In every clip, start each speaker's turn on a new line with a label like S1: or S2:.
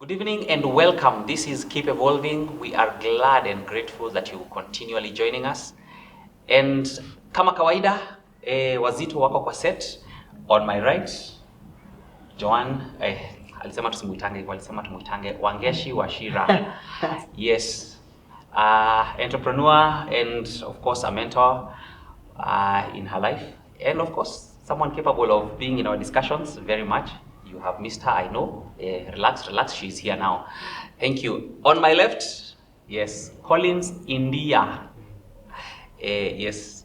S1: Good evening and welcome. This is Keep Evolving. We are glad and grateful that you continually joining us. And kama kawaida, wazito wako kwa set. On my right, Joan, alisema tumuitange Wangeshi Washira. Yes, entrepreneur and of course a mentor in her life. And of course, someone capable of being in our discussions very much. You have missed her, I know. Relax, she's here now. Thank you. On my left, yes, Collins India. Yes.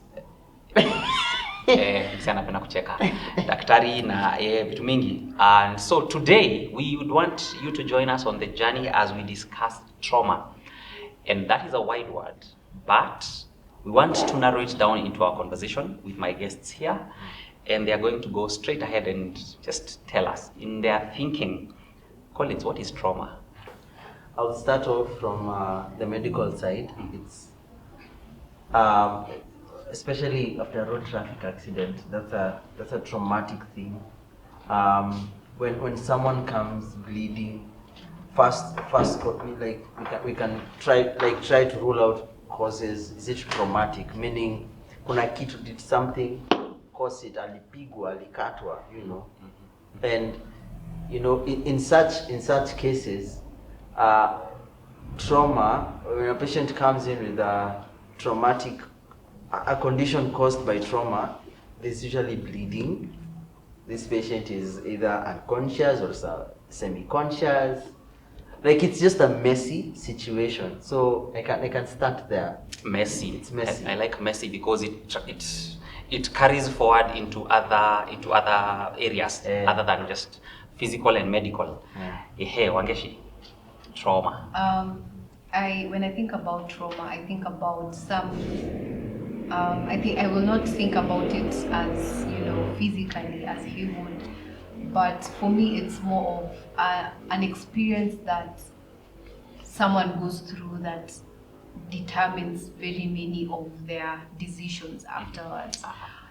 S1: Anapenda kucheka. Daktari na vitu mingi. And so today, we would want you to join us on the journey as we discuss trauma. And that is a wide word, but we want to narrow it down into our conversation with my guests here. And they are going to go straight ahead and just tell us in their thinking. Collins, what is trauma?
S2: I'll start off from the medical side. It's especially after a road traffic accident. That's a traumatic thing. When someone comes bleeding, first like we can try to rule out causes. Is it traumatic? Meaning, kuna kitu did something. Cause it alipigwa, alikatwa, you know. And you know, in such cases, trauma, when a patient comes in with a condition caused by trauma, there's usually bleeding. This patient is either unconscious or semi-conscious. Like, it's just a messy situation. So I can start there.
S1: Messy.
S2: It's messy.
S1: I like messy because it carries forward into other areas other than just physical and medical. Hey, Wangeshi, trauma.
S3: When I think about trauma, I think about I will not think about it as, you know, physically as he would, but for me it's more of an experience that someone goes through that determines very many of their decisions afterwards.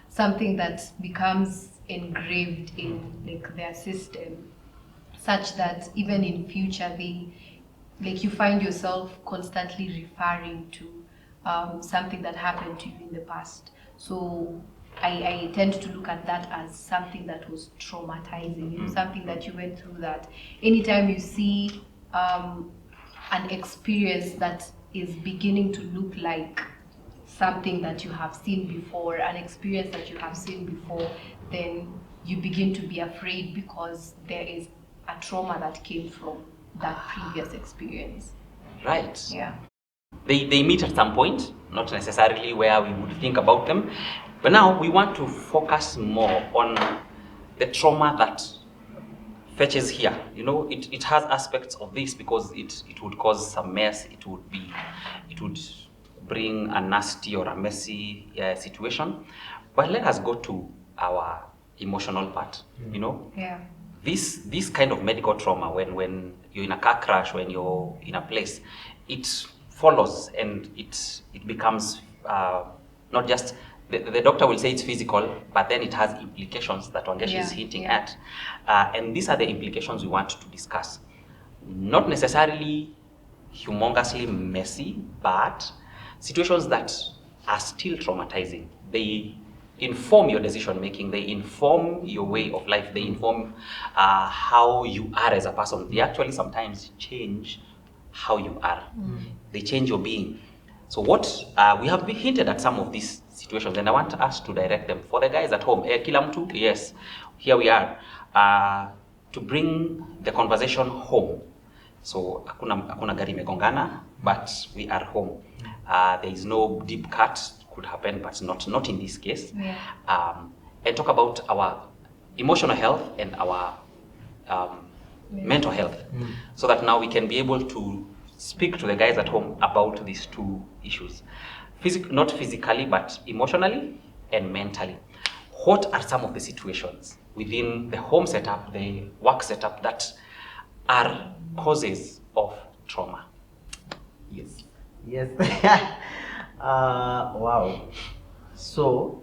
S3: Something that becomes engraved in like their system, such that even in future you find yourself constantly referring to something that happened to you in the past. So I tend to look at that as something that was traumatizing, you know, something that you went through, that anytime you see an experience that is beginning to look like something that you have seen before, an experience that you have seen before, then you begin to be afraid because there is a trauma that came from that previous experience.
S1: Right.
S3: Yeah.
S1: They meet at some point, not necessarily where we would think about them. But now we want to focus more on the trauma that fetches here. You know, it has aspects of this because it would cause some mess. It would bring a nasty or a messy situation. But let us go to our emotional part. You know, this kind of medical trauma, when you're in a car crash, when you're in a place, it follows and it becomes not just the doctor will say it's physical, but then it has implications that Wangeshi is hinting at. And these are the implications we want to discuss. Not necessarily humongously messy, but situations that are still traumatizing. They inform your decision making, they inform your way of life, they inform how you are as a person. They actually sometimes change how you are. They change your being. So what we have hinted at some of these situations, and I want us to direct them for the guys at home. Kila mtu, yes, here we are to bring the conversation home. So hakuna gari imegongana, but we are home. There is no deep cut, could happen, but not in this case. And talk about our emotional health and our mental health, so that now we can be able to speak to the guys at home about these two issues. Not physically, but emotionally and mentally. What are some of the situations within the home setup, the work setup, that are causes of trauma?
S2: Yes. Wow. So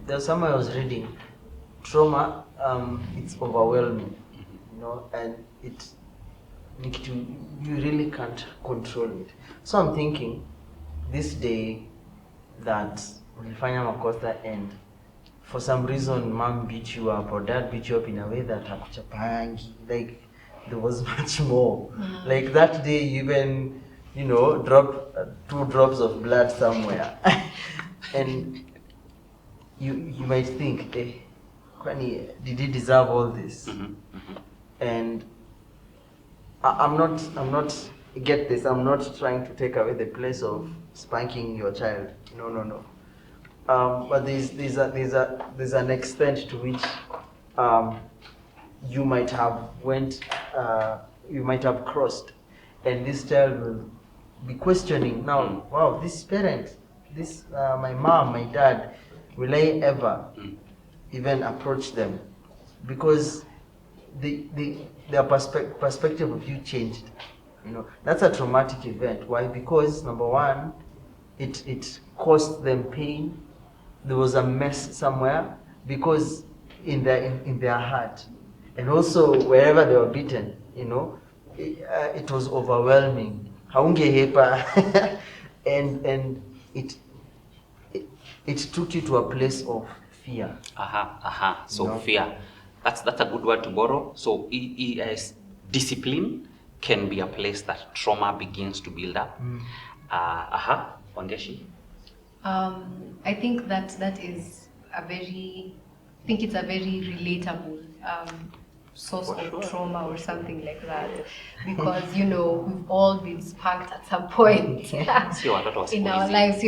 S2: there's somewhere I was reading, trauma, it's overwhelming, you know, and you really can't control it. So I'm thinking this day that ulifanya makosa and for some reason mom beat you up or dad beat you up in a way that hakuchapangi, like there was much more. Like that day you even, you know, drop 2 drops of blood somewhere and you might think, kwani did he deserve all this? And I'm not get this, I'm not trying to take away the place of spanking your child. No. But there's an extent to which you might have crossed, and this child will be questioning now. Wow, this parent, my mom, my dad, will I ever even approach them? Because their perspective of you changed. That's a traumatic event. Why? Because number one, it caused them pain. There was a mess somewhere because in their heart, and also wherever they were beaten, it was overwhelming. Haungehepa, and it took you to a place of fear.
S1: So fear. That's a good word to borrow. So discipline can be a place that trauma begins to build up. Wangeshi?
S3: I think that is it's a very relatable source of trauma or something like that, because we've all been spanked at some point in our lives.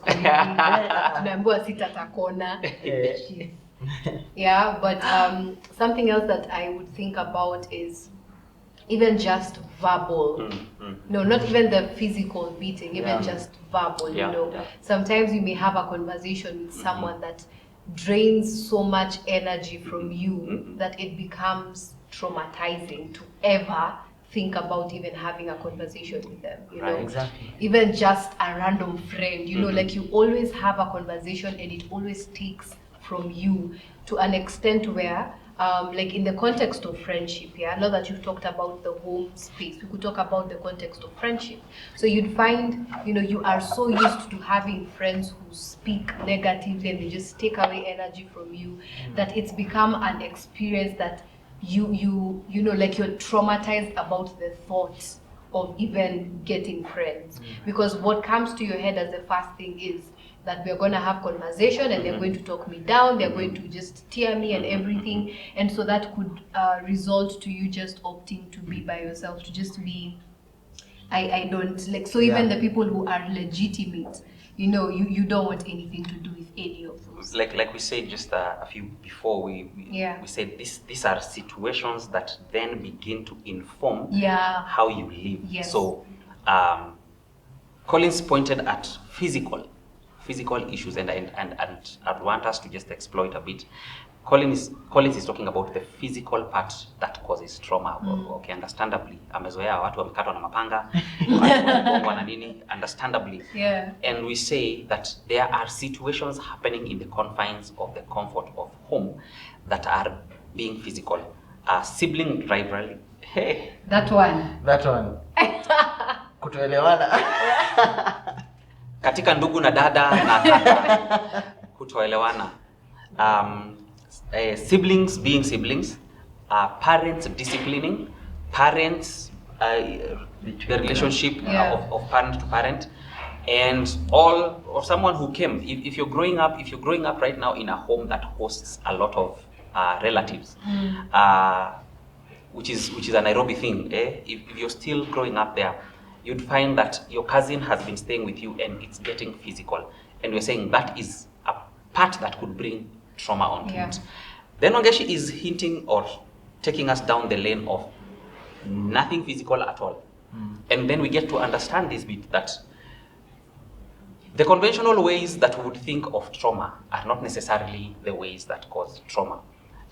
S3: Tunaambiwa sitatakona. Yeah, but something else that I would think about is even just verbal. No, not even the physical beating, even just verbal. Sometimes you may have a conversation with someone that drains so much energy from you that it becomes traumatizing to ever think about even having a conversation with them.
S2: Exactly.
S3: Even just a random friend, like you always have a conversation and it always takes from you to an extent where like in the context of friendship, now that you've talked about the home space, we could talk about the context of friendship. So you'd find, you are so used to having friends who speak negatively and they just take away energy from you, that it's become an experience that you like you're traumatized about the thought of even getting friends. Because what comes to your head as the first thing is that we're going to have conversation and they're going to talk me down, they're going to just tear me and everything. And so that could result to you just opting to be by yourself, to just be, I don't like, so even the people who are legitimate, you don't want anything to do with any of those.
S1: Like we said just a few before, we said these are situations that then begin to inform how you live.
S3: Yes.
S1: So Collins pointed at physical issues, and I'd want us to just exploit a bit. Collins is talking about the physical part that causes trauma. Okay, understandably, amezoea watu wamekatwa na mapanga, watu na nini, understandably. And we say that there are situations happening in the confines of the comfort of home that are being physical. Sibling rivalry. Hey.
S2: That one. Kutoelewana.
S1: Katika ndugu na dada na kaka, kutoelewana. Siblings being siblings, parents disciplining, parents, the relationship of parent to parent, and all, or someone who came. If you're growing up right now in a home that hosts a lot of relatives, which is a Nairobi thing. If you're still growing up there, you'd find that your cousin has been staying with you and it's getting physical. And we're saying that is a part that could bring trauma onto it. Then Wangeshi is hinting or taking us down the lane of nothing physical at all. And then we get to understand this bit, that the conventional ways that we would think of trauma are not necessarily the ways that cause trauma.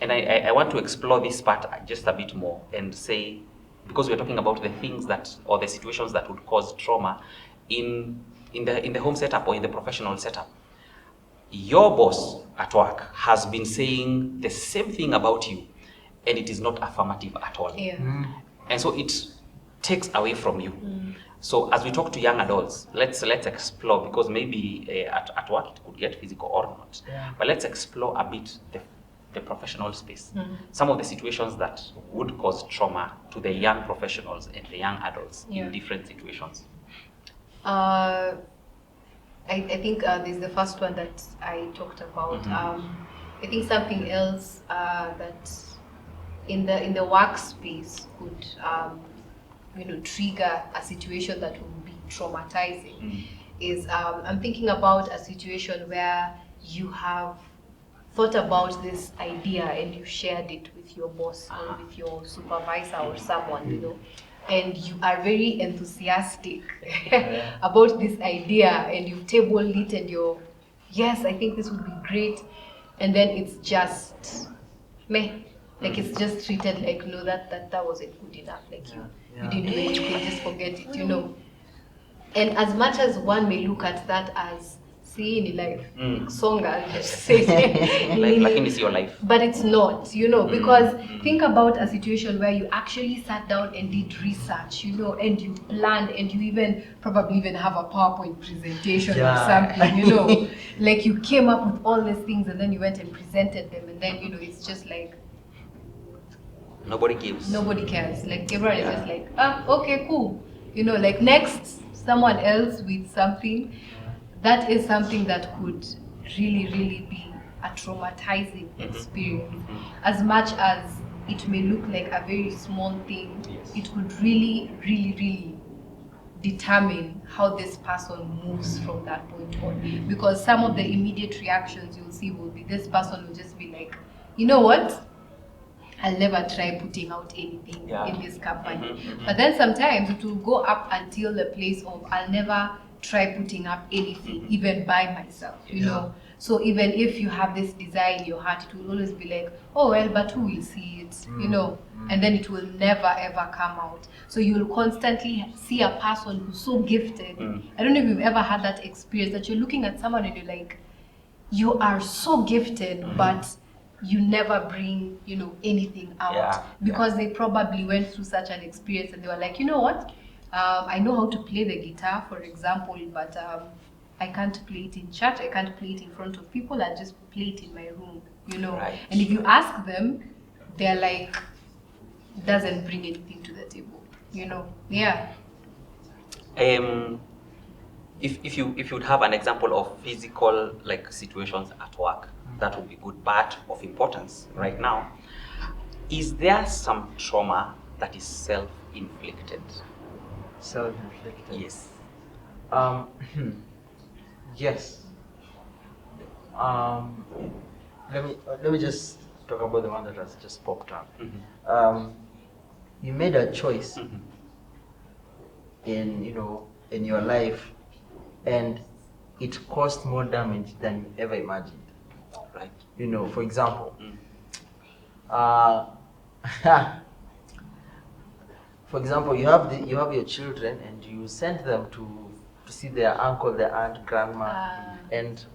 S1: And I want to explore this part just a bit more and say, because we're talking about the things that, or the situations that would cause trauma in the home setup or in the professional setup. Your boss at work has been saying the same thing about you, and it is not affirmative at all.
S3: Yeah.
S1: And so it takes away from you. So as we talk to young adults, let's explore, because maybe at work it could get physical or not. But let's explore a bit the professional space. Some of the situations that would cause trauma to the young professionals and the young adults in different situations.
S3: I think there's the first one that I talked about. I think something else that in the workspace could trigger a situation that would be traumatizing is I'm thinking about a situation where you have thought about this idea and you shared it with your boss or with your supervisor or someone, and you are very enthusiastic about this idea and you've tabled it and you're, yes, I think this would be great, and then it's just meh. Like it's just treated like, no, that wasn't good enough. Like you didn't do anything, just forget it, And as much as one may look at that as seeing life, like songa, just say,
S1: like it's your life.
S3: but it's not, because think about a situation where you actually sat down and did research, and you planned, and you probably even have a PowerPoint presentation or something, like you came up with all these things and then you went and presented them, and then it's just like
S1: nobody gives.
S3: Nobody cares. Like everyone is just like, okay, cool. Like next, someone else with something. That is something that could really, really be a traumatizing experience. As much as it may look like a very small thing, it could really, really, really determine how this person moves from that point on. Because some of the immediate reactions you'll see will be, this person will just be like, you know what? I'll never try putting out anything in this company. But then sometimes it will go up until the place of, I'll never try putting up anything, even by myself, So even if you have this desire in your heart, it will always be like, oh well, but who will see it, and then it will never ever come out. So you will constantly see a person who's so gifted. I don't know if you've ever had that experience that you're looking at someone and you're like, you are so gifted, but you never bring, anything out because they probably went through such an experience and they were like, you know what? I know how to play the guitar, for example, but I can't play it in church. I can't play it in front of people. I just play it in my room, Right. And if you ask them, they're like, doesn't bring anything to the table, Yeah.
S1: If you would have an example of physical situations at work, that would be good, but of importance right now. Is there some trauma that is self-inflicted?
S2: Self-inflicted.
S1: Yes.
S2: Yes. Let me just talk about the one that has just popped up. You made a choice in your life, and it caused more damage than you ever imagined.
S1: Right.
S2: For example, for example, you have your children and you send them to see their uncle, their aunt, grandma, and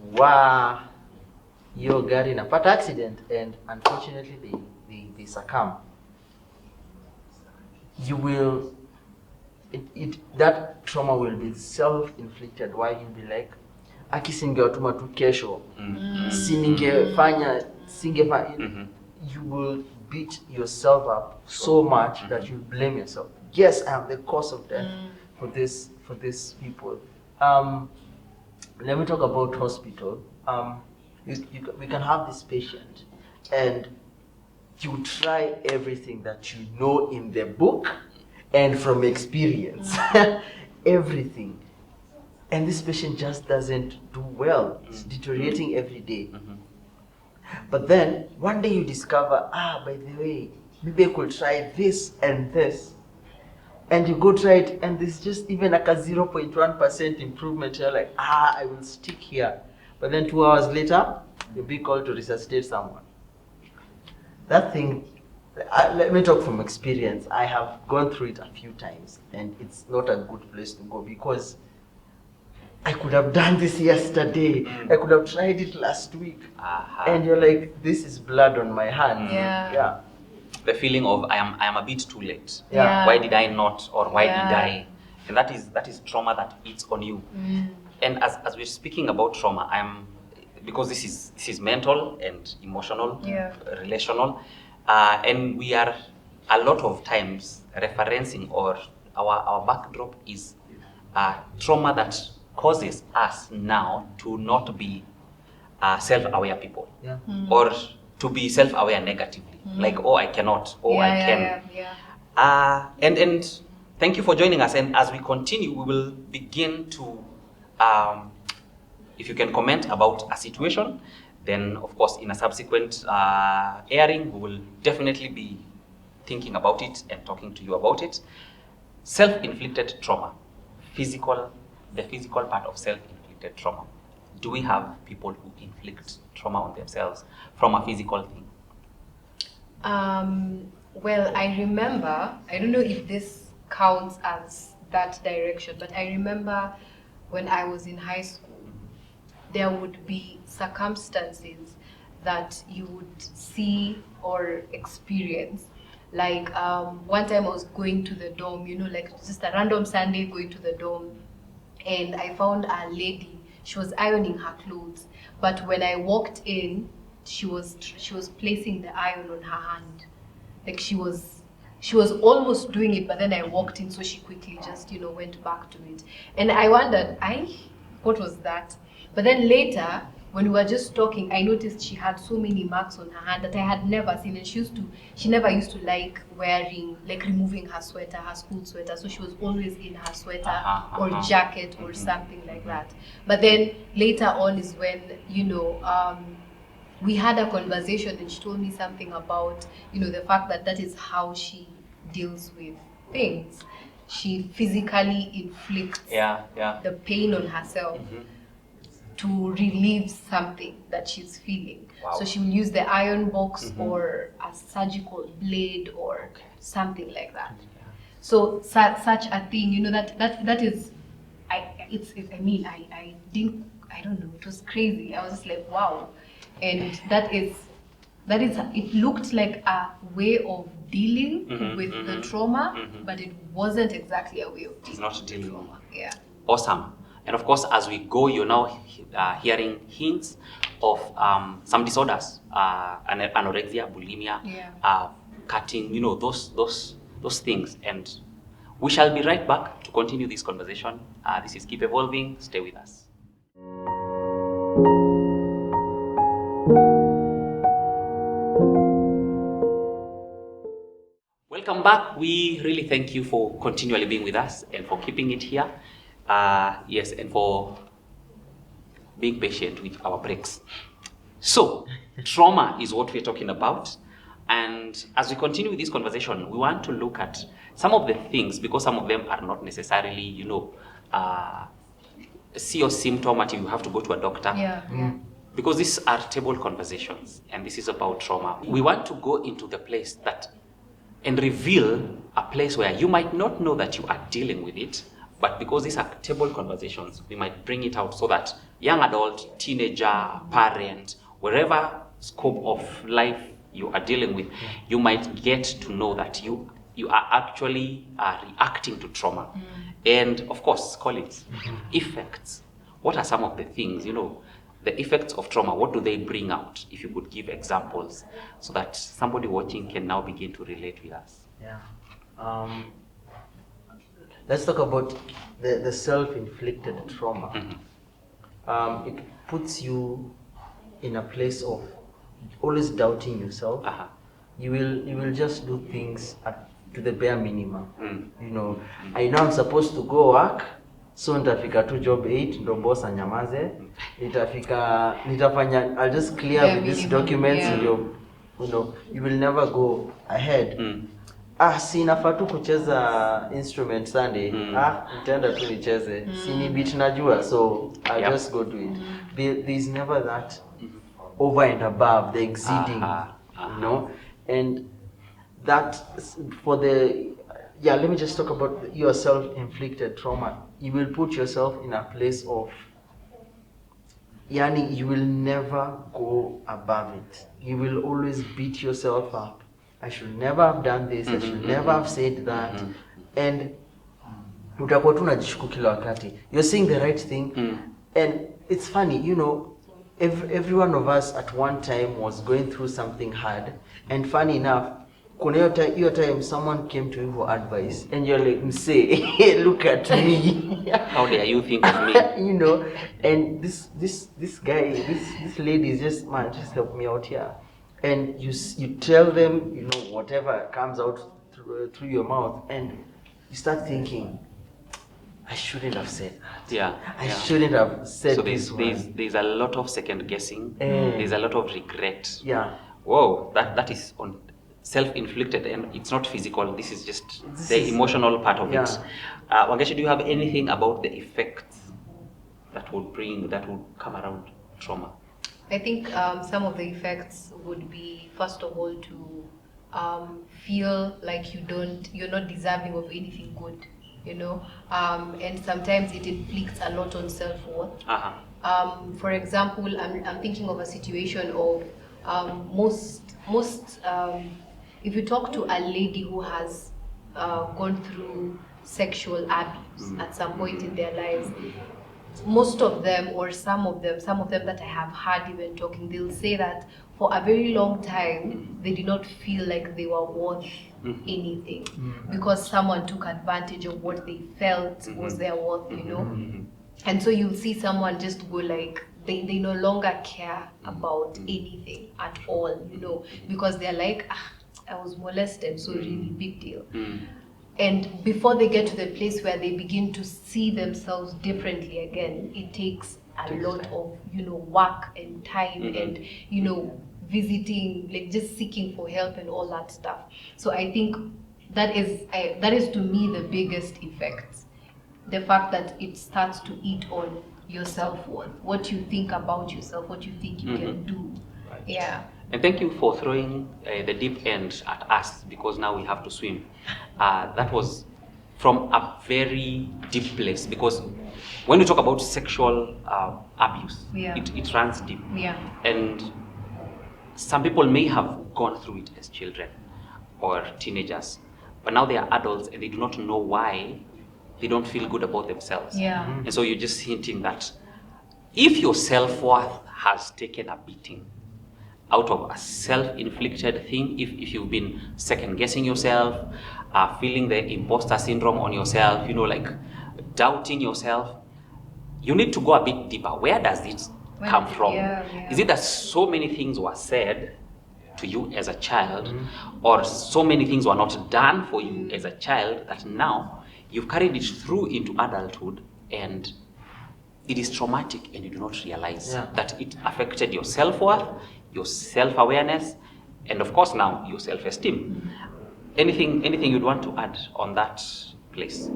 S2: you got in a bad accident and unfortunately they succumb. You will, that trauma will be self-inflicted, while you'll be like, akisingewatuma tu kesho, you will beat yourself up so much that you blame yourself. Yes, I am the cause of death for these people. Let me talk about hospital. We can have this patient and you try everything that you know in the book and from experience, everything. And this patient just doesn't do well. It's deteriorating every day. But then one day you discover, by the way, maybe I could try this and this. And you go try it, and there's just even like a 0.1% improvement. You're like, I will stick here. But then 2 hours later, you'll be called to resuscitate someone. That thing, let me talk from experience. I have gone through it a few times, and it's not a good place to go because I could have done this yesterday. I could have tried it last week. And you're like, this is blood on my hands.
S3: Yeah.
S1: the feeling of I am a bit too late.
S3: Yeah.
S1: Why did I not, or why
S3: Yeah.
S1: did I? And that is trauma that eats on you. And as we're speaking about trauma, because this is mental and emotional, relational, and we are a lot of times referencing, or our backdrop is trauma that causes us now to not be self-aware people, or to be self-aware negatively, like, oh, I cannot, oh, I can. And thank you for joining us. And as we continue, we will begin to, if you can comment about a situation, then of course in a subsequent airing, we will definitely be thinking about it and talking to you about it. Self-inflicted trauma, the physical part of self-inflicted trauma. Do we have people who inflict trauma on themselves from a physical thing?
S3: Well, I remember, I don't know if this counts as that direction, but I remember when I was in high school, there would be circumstances that you would see or experience. Like one time I was going to the dorm, like just a random Sunday going to the dorm, and I found a lady. She was ironing her clothes, but when I walked in, she was placing the iron on her hand. Like she was almost doing it, but then I walked in, so she quickly just went back to it. And I wondered, what was that? But then later, when we were just talking, I noticed she had so many marks on her hand that I had never seen. And she never used to like removing her sweater, her school sweater. So she was always in her sweater or jacket or something like that. But then later on is when, we had a conversation, and she told me something about, the fact that is how she deals with things. She physically inflicts the pain on herself to relieve something that she's feeling.
S1: Wow.
S3: So she will use the iron box or a surgical blade or something like that. So such a thing, that is, I don't know, it was crazy. I was just like, wow. And that is, it looked like a way of dealing with the trauma, but it wasn't exactly a way of dealing with the trauma. Yeah.
S1: Awesome. And of course, as we go, you're now hearing hints of some disorders, anorexia, bulimia, cutting, those things. And we shall be right back to continue this conversation. This is Keep Evolving. Stay with us. Welcome back. We really thank you for continually being with us and for keeping it here. Yes, and for being patient with our breaks. So, trauma is what we're talking about. And as we continue with this conversation, we want to look at some of the things, because some of them are not necessarily, see your symptom until you have to go to a doctor. Because these are table conversations, and this is about trauma. We want to go into the place and reveal a place where you might not know that you are dealing with it, but because these are table conversations, we might bring it out so that young adult, teenager, parent, wherever scope of life you are dealing with, you might get to know that you are actually reacting to trauma. And of course, call it effects. What are some of the things, the effects of trauma? What do they bring out? If you could give examples so that somebody watching can now begin to relate with us.
S2: Let's talk about the self-inflicted trauma. It puts you in a place of always doubting yourself. You will just do things to the bare minimum. I know I'm supposed to go work, so nitafika tu job 8 ndo boss anyamaze. Nitafanya, I'll just clear with these documents. You will never go ahead. Si nafaa tu kucheza instrument Sunday. Nitaenda tu nicheze. Si ni beat najua, so I'll just go do it. There's never that over and above, the exceeding, and that for let me just talk about your self-inflicted trauma. You will put yourself in a place of, you will never go above it. You will always beat yourself up I should never have done this, I should never have said that. And utakuwa tu unajishuku kila wakati. You're saying the right thing. And it's funny, you know, every one of us at one time was going through something hard. And funny enough, kuna hiyo time someone came to you for advice and you're like, say, look at me.
S1: How dare you think of me?
S2: You know, and this guy, this lady is just, man, just help me out here. And you tell them, you know, whatever comes out through your mouth, and you start thinking, I shouldn't have said that.
S1: Yeah.
S2: I shouldn't have said
S1: so
S2: this.
S1: There's a lot of second guessing. There's a lot of regret.
S2: Yeah.
S1: Whoa, that is on self-inflicted, and it's not physical. This is just the emotional part of it. Wangeshi, do you have anything about the effects that would come around trauma?
S3: I think some of the effects would be, first of all, to feel like you're not deserving of anything good, you know, and sometimes it inflicts a lot on self-worth. For example, I'm thinking of a situation of if you talk to a lady who has gone through sexual abuse at some point in their lives, most of them, or some of them that I have heard even talking, they'll say that for a very long time they did not feel like they were worth anything because someone took advantage of what they felt was their worth, you know. And so you'll see someone just go like, they no longer care about anything at all, you know, because they're like, I was molested, so really big deal. And before they get to the place where they begin to see themselves differently again, it takes a lot of, you know, work and time and, you know, visiting, like just seeking for help and all that stuff. So I think that is to me the biggest effect. The fact that it starts to eat on your self-worth, what you think about yourself, what you think you can do.
S1: Right.
S3: Yeah.
S1: And thank you for throwing the deep end at us, because now we have to swim. That was from a very deep place, because when we talk about sexual abuse, it runs deep.
S3: Yeah.
S1: And some people may have gone through it as children or teenagers, but now they are adults and they do not know why they don't feel good about themselves.
S3: Yeah.
S1: And so you're just hinting that if your self-worth has taken a beating out of a self-inflicted thing, if you've been second-guessing yourself, feeling the imposter syndrome on yourself, you know, like doubting yourself, you need to go a bit deeper. Where does it come from? Is it that so many things were said to you as a child, or so many things were not done for you as a child, that now you've carried it through into adulthood and it is traumatic and you do not realize that it affected your self-worth, your self-awareness, and of course now your self-esteem. Anything you'd want to add on that place?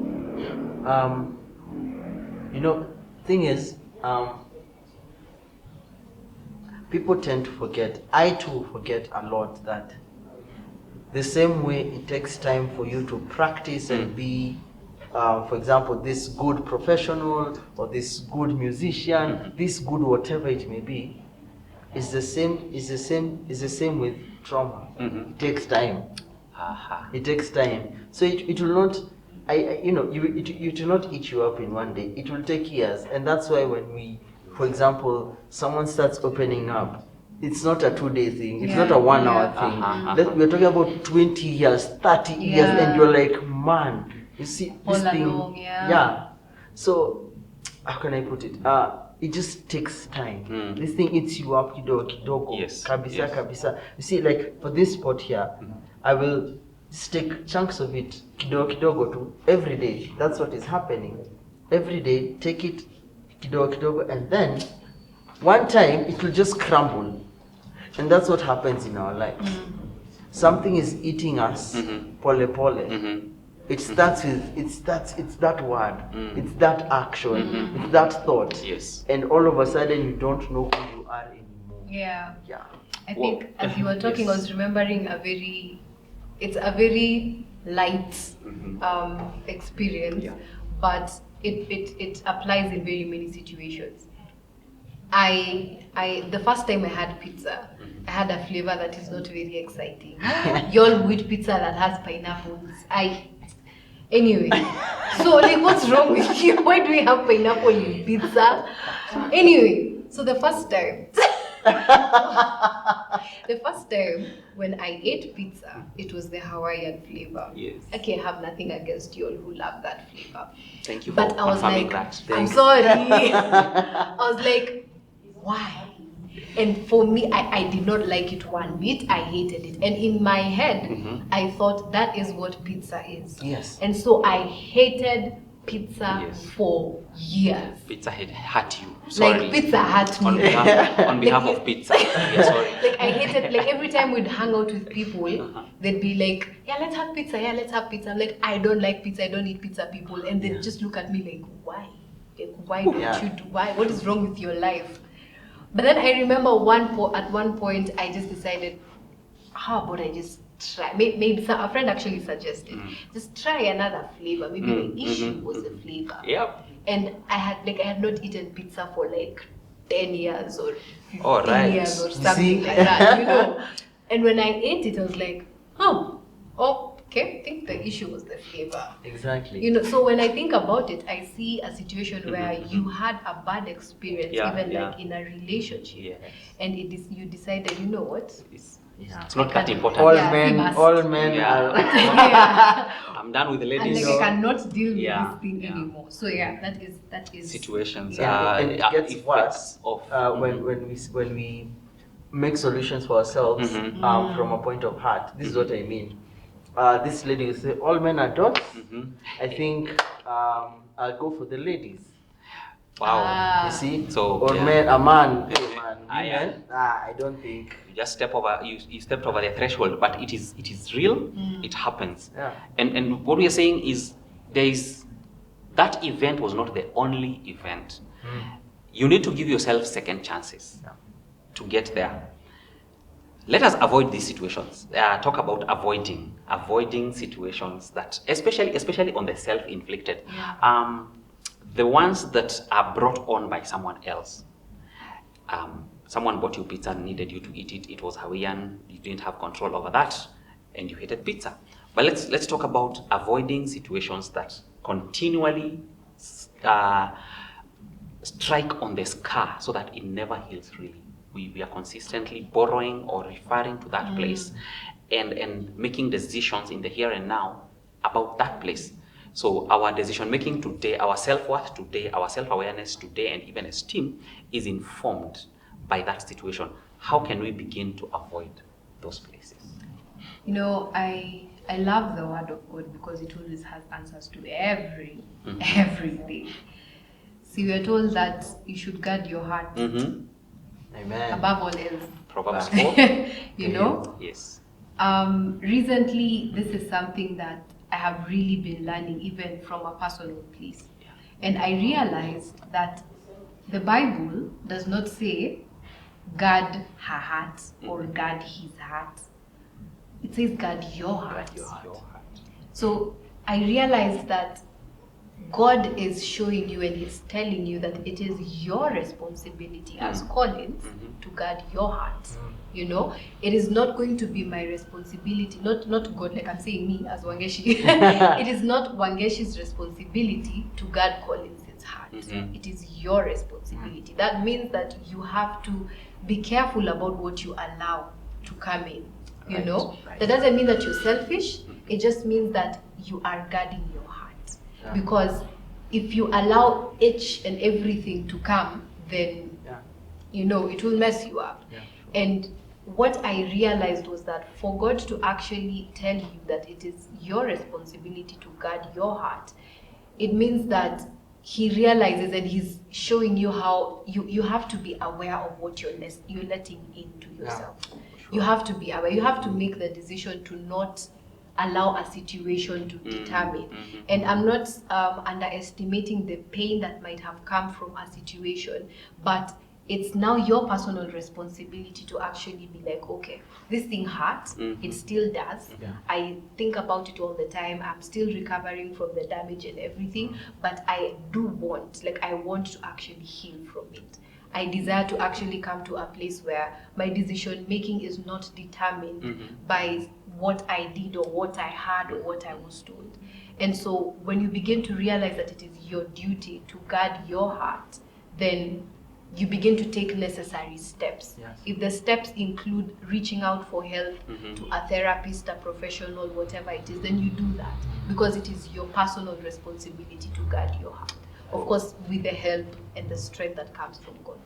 S2: You know, thing is, people tend to forget. I too forget a lot that the same way it takes time for you to practice and be, for example, this good professional or this good musician, this good whatever it may be, is the same with trauma. It takes time. It takes time. So it will not, it will not eat you up in one day. It will take years, and that's why when we, for example, someone starts opening up, it's not a 2-day thing. It's not a 1 hour thing. We're talking about 20 years, 30 years, and you're like, man, you see this
S3: all
S2: thing.
S3: Along,
S2: So how can I put it? It just takes time. This thing eats you up kidogo.
S1: Yes.
S2: Kabisa. You see, like for this spot here, I will just take chunks of it kidogo too every day. That's what is happening. Every day, take it kidogo, and then one time it will just crumble. And that's what happens in our lives. Something is eating us, pole. It starts with, it's that word, it's that action, it's that thought.
S1: Yes.
S2: And all of a sudden you don't know who you are anymore.
S3: Yeah. I
S1: Well,
S3: think as you were talking, I was remembering it's a very light experience, but it applies in very many situations. The first time I had pizza, I had a flavor that is not very exciting. Y'all wheat pizza that has pineapples. Anyway, so like, what's wrong with you? Why do we have pineapple in pizza? Anyway, so the first time when I ate pizza, it was the Hawaiian flavor.
S1: Yes.
S3: Okay, I have nothing against you all who love that flavor.
S1: Thank you for
S3: But I was
S1: confirming
S3: like,
S1: that.
S3: I'm sorry. I was like, why? And for me, I did not like it one bit. I hated it. And in my head, I thought that is what pizza is.
S2: Yes.
S3: And so I hated pizza for years.
S1: Pizza had hurt you. Sorry.
S3: Like, pizza hurt me.
S1: On behalf of pizza. Yeah, sorry.
S3: Like, I hated, like, every time we'd hang out with people, they'd be like, yeah, let's have pizza. Yeah, let's have pizza. I'm like, I don't like pizza. I don't eat pizza, people. And they'd just look at me like, why? Like, why don't you do? Why? What is wrong with your life? But then I remember at one point, I just decided, how about I just try? Maybe a friend actually suggested, just try another flavor. Maybe the issue was the flavor.
S1: Yep.
S3: And I had not eaten pizza for like 10 years or 15 years or something like that, you know. And when I ate it, I was like, okay, I think the issue was the flavor.
S2: Exactly.
S3: You know, so when I think about it, I see a situation where you had a bad experience, like in a relationship, and you decided, you know what?
S1: It's not that important.
S2: All men are.
S1: I'm done with the
S3: And
S1: ladies.
S3: like, I cannot deal with this thing anymore. So that is
S1: Situations.
S2: And it gets worse
S1: of
S2: when we make solutions for ourselves from a point of heart. This is what I mean. This lady will say, all men are dogs. I think I'll go for the ladies.
S1: Wow.
S2: You see?
S1: So,
S2: or
S1: yeah.
S2: a man.
S1: Yeah.
S2: I don't think.
S1: You just stepped over the threshold, but it is real. It happens.
S2: Yeah.
S1: And what we are saying is that event was not the only event. You need to give yourself second chances to get there. Let us avoid these situations. Talk about avoiding situations that, especially on the self-inflicted, the ones that are brought on by someone else. Someone bought you pizza and needed you to eat it. It was Hawaiian. You didn't have control over that, and you hated pizza. But let's talk about avoiding situations that continually strike on the scar so that it never heals really. We are consistently borrowing or referring to that place and making decisions in the here and now about that place. So our decision making today, our self-worth today, our self-awareness today, and even esteem is informed by that situation. How can we begin to avoid those places?
S3: You know, I love the word of God because it always has answers to everything. See, we are told that you should guard your heart.
S2: Amen.
S3: Above all else.
S1: Proverbs 4.
S3: You know?
S1: Yes.
S3: Recently, this is something that I have really been learning, even from a personal place. And I realized that the Bible does not say guard her heart or guard his heart. It says guard your heart. So I realized that God is showing you and He's telling you that it is your responsibility as Collins to guard your heart. You know, it is not going to be my responsibility, not God, like I'm saying me as Wangeshi. It is not Wangeshi's responsibility to guard Collins' heart. It is your responsibility. That means that you have to be careful about what you allow to come in. You know, that doesn't mean that you're selfish. It just means that you are guarding your heart. Because if you allow each and everything to come, then you know it will mess you up. And what I realized was that for God to actually tell you that it is your responsibility to guard your heart, it means that He realizes and He's showing you how you have to be aware of what you're letting into yourself. You have to be aware. You have to make the decision to not allow a situation to determine. And I'm not underestimating the pain that might have come from a situation, but it's now your personal responsibility to actually be like, okay, this thing hurts, it still does. I think about it all the time. I'm still recovering from the damage and everything, but I want to actually heal from it. I desire to actually come to a place where my decision making is not determined by what I did or what I had or what I was told. And so when you begin to realize that it is your duty to guard your heart, then you begin to take necessary steps.
S2: Yes.
S3: If the steps include reaching out for help to a therapist, a professional, whatever it is, then you do that because it is your personal responsibility to guard your heart. Of course, with the help and the strength that comes from God.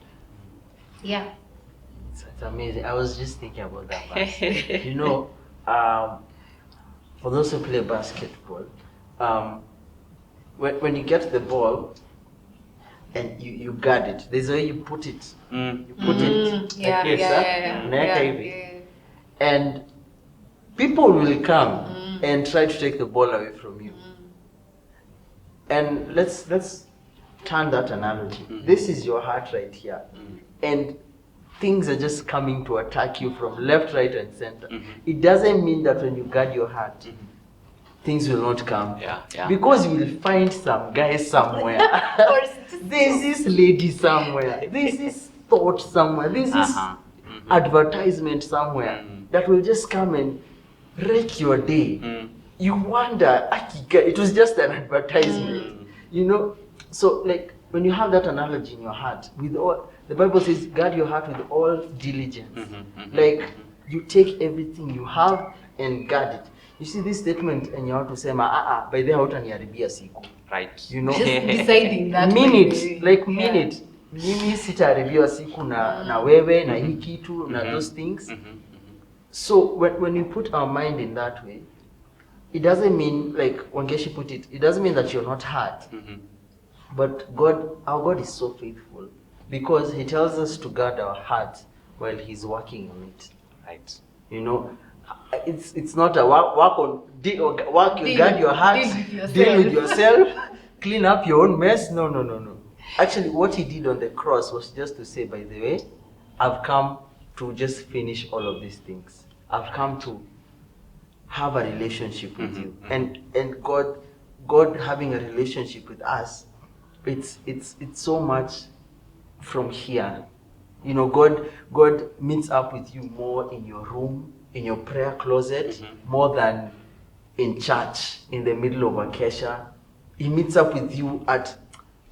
S3: Yeah.
S2: It's amazing. I was just thinking about that. For those who play basketball, when you get the ball and you guard it, there's a way you put it. You put it like this, and people will come and try to take the ball away from you. And let's turn that analogy. This is your heart right here, and things are just coming to attack you from left, right, and center. It doesn't mean that when you guard your heart, things will not come. Because you will find some guy somewhere. There's this lady somewhere. There's this thought somewhere. There's this advertisement somewhere that will just come and wreck your day. You wonder, it was just an advertisement. So like when you have that analogy in your heart, with all the Bible says, guard your heart with all diligence. Like you take everything you have and guard it. You see this statement and you have to say, by the hautaniharibia siku.
S1: Right.
S3: Just deciding that
S2: mean it. Mimi sitaharibia siku na wewe na hii kitu na those things. So when we put our mind in that way, it doesn't mean, like Wangeshi put it, it doesn't mean that you're not hurt. But our God is so faithful because He tells us to guard our heart while He's working on it.
S1: Right.
S2: It's not a guard your heart, deal with yourself, clean up your own mess. No. Actually, what He did on the cross was just to say, by the way, I've come to just finish all of these things. I've come to have a relationship with you. And God having a relationship with us, it's so much from here. God meets up with you more in your room, in your prayer closet, more than in church, in the middle of a kesha. He meets up with you at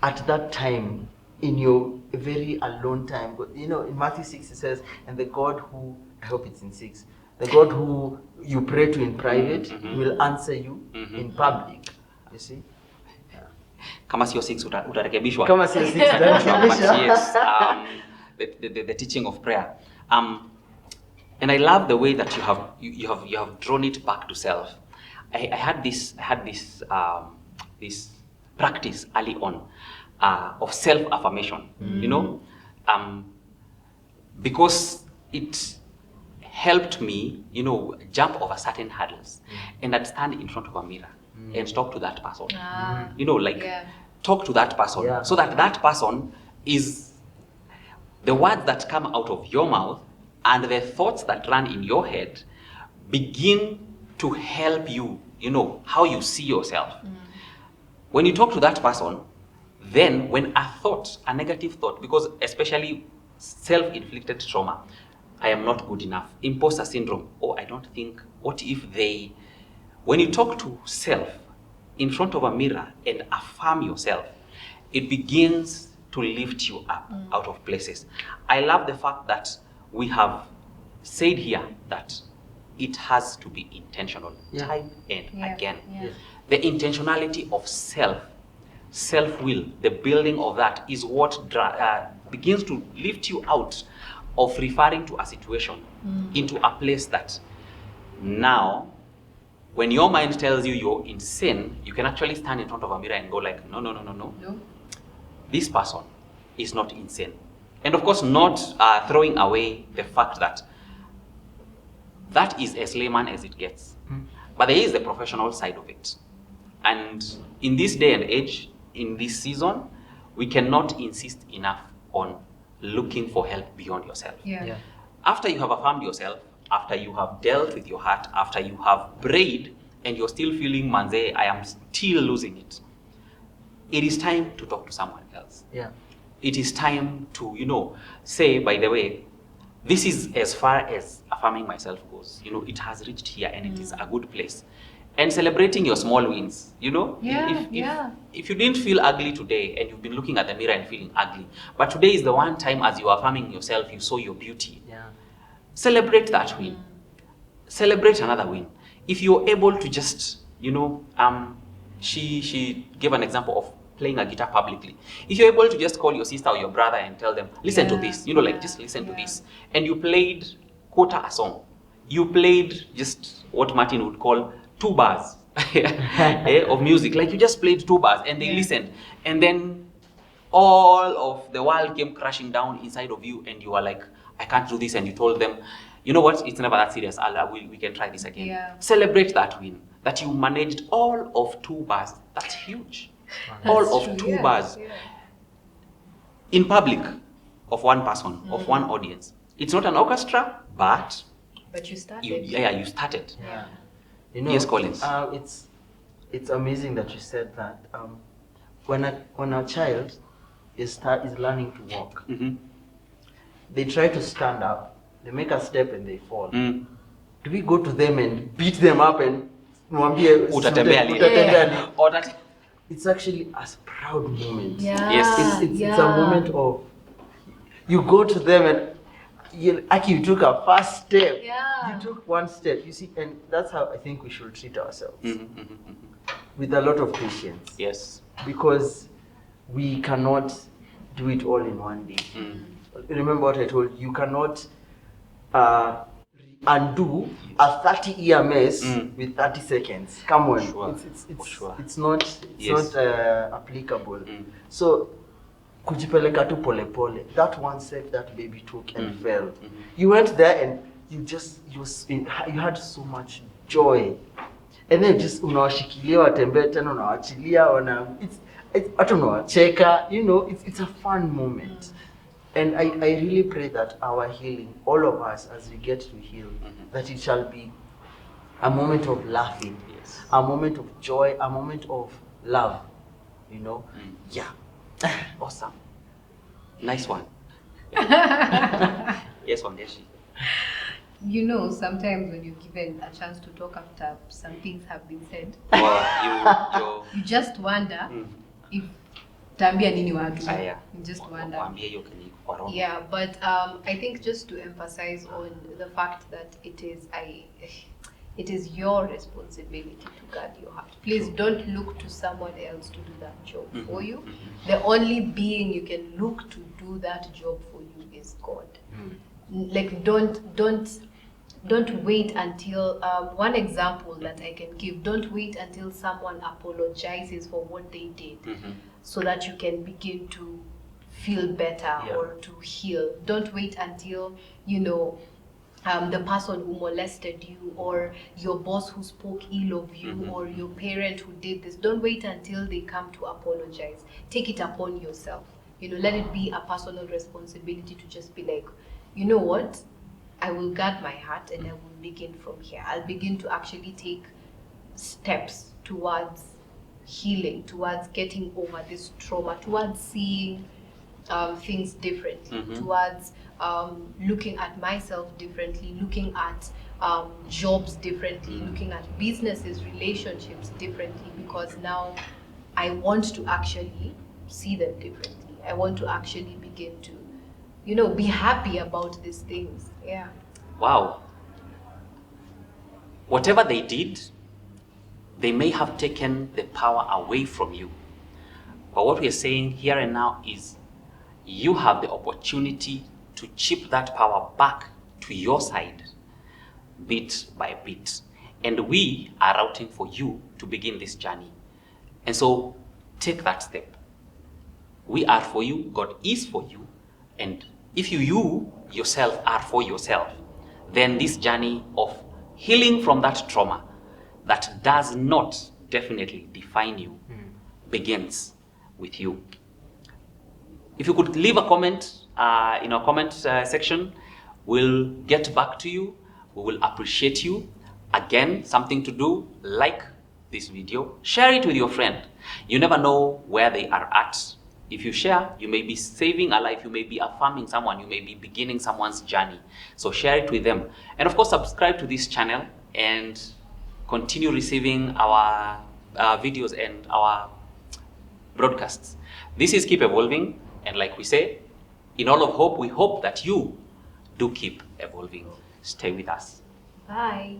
S2: that time, in your very alone time. In Matthew 6 it says, and the God who, I hope it's in 6, the God who you pray to in private will answer you in public. You see?
S1: Kama sio 6 utarekebishwa.
S2: Kama sio 6 utarekebishwa.
S1: Yes, the teaching of prayer. And I love the way that you have drawn it back to self. I had this practice early on of self-affirmation. Because it helped me, jump over certain hurdles, and I'd stand in front of a mirror and talk to that person. Talk to that person, so that person is the words that come out of your mouth and the thoughts that run in your head begin to help you, how you see yourself. When you talk to that person, then when a negative thought, because especially self-inflicted trauma, I am not good enough, imposter syndrome, I don't think, what if they... When you talk to self in front of a mirror and affirm yourself, it begins to lift you up out of places. I love the fact that we have said here that it has to be intentional, time and again. The intentionality of self-will, the building of that is what begins to lift you out of referring to a situation into a place that now, when your mind tells you you're insane, you can actually stand in front of a mirror and go like, no. This person is not insane. And of course, not throwing away the fact that is as layman as it gets. But there is the professional side of it. And in this day and age, in this season, we cannot insist enough on looking for help beyond yourself. After you have affirmed yourself, after you have dealt with your heart, after you have prayed, and you're still feeling, manze, I am still losing it, it is time to talk to someone else. it is time to, say, by the way, this is as far as affirming myself goes. It has reached here and it is a good place. And celebrating your small wins, if you didn't feel ugly today and you've been looking at the mirror and feeling ugly, but today is the one time as you are affirming yourself, you saw your beauty. Celebrate that win. Celebrate another win. If you're able to just, she gave an example of playing a guitar publicly. If you're able to just call your sister or your brother and tell them, listen to this, just listen to this. And you played quarter a song. You played just what Martin would call 2 bars of music. Like you just played 2 bars and they listened. And then all of the world came crashing down inside of you and you were like, I can't do this. And you told them, you know what, it's never that serious. We can try this again. Celebrate that win, that you managed all of 2 bars. That's huge. All of 2 bars in public of one person, of one audience. It's not an orchestra, but
S3: you started.
S1: You started.
S2: Yes,
S1: Collins.
S2: It's amazing that you said that. When a child is learning to walk, they try to stand up, they make a step and they fall. Do we go to them and beat them up and utatembea? It's actually a proud moment. It's a moment of, you go to them and you took a first step. You took one step. You see, and that's how I think we should treat ourselves. With a lot of patience.
S1: Yes.
S2: Because we cannot do it all in one day. Remember what I told you. You cannot undo a 30-year mess with 30 seconds. Come on. It's not applicable. So kujipeleka tu pole pole. That one step that baby took and fell. You went there and you had so much joy. And then just unawashikilia watembee tena unawachilia hata unawacheka, it's a fun moment. And I really pray that our healing, all of us as we get to heal, that it shall be a moment of laughing, a moment of joy, a moment of love, Yeah.
S1: Awesome. Nice one. Yes, Wandeshi.
S3: Sometimes when you're given a chance to talk after some things have been said, you just wonder if tambia nini watu. You just wonder. Yeah, but I think just to emphasize on the fact that it is your responsibility to guard your heart. Please don't look to someone else to do that job for you. The only being you can look to do that job for you is God. Like don't wait until one example that I can give, don't wait until someone apologizes for what they did so that you can begin to feel better or to heal. Don't wait until the person who molested you or your boss who spoke ill of you or your parent who did this. Don't wait until they come to apologize. Take it upon yourself. Let it be a personal responsibility to just be like, you know what? I will guard my heart and I will begin from here. I'll begin to actually take steps towards healing, towards getting over this trauma, towards seeing things differently, towards looking at myself differently, looking at jobs differently, looking at businesses, relationships differently, because now I want to actually see them differently. I want to actually begin to be happy about these things. Yeah.
S1: Wow. Whatever they did, they may have taken the power away from you. But what we are saying here and now is you have the opportunity to chip that power back to your side, bit by bit. And we are routing for you to begin this journey. And so take that step. We are for you, God is for you, and if you yourself are for yourself, then this journey of healing from that trauma that does not definitely define you begins with you. If you could leave a comment in our comment section, we'll get back to you. We will appreciate you. Again, something to do, like this video, share it with your friend. You never know where they are at If you share, you may be saving a life, you may be affirming someone, you may be beginning someone's journey. So share it with them. And of course, subscribe to this channel and continue receiving our videos and our broadcasts. This is Keep Evolving, and like we say, in all of hope, we hope that you do keep evolving. Stay with us.
S3: Bye.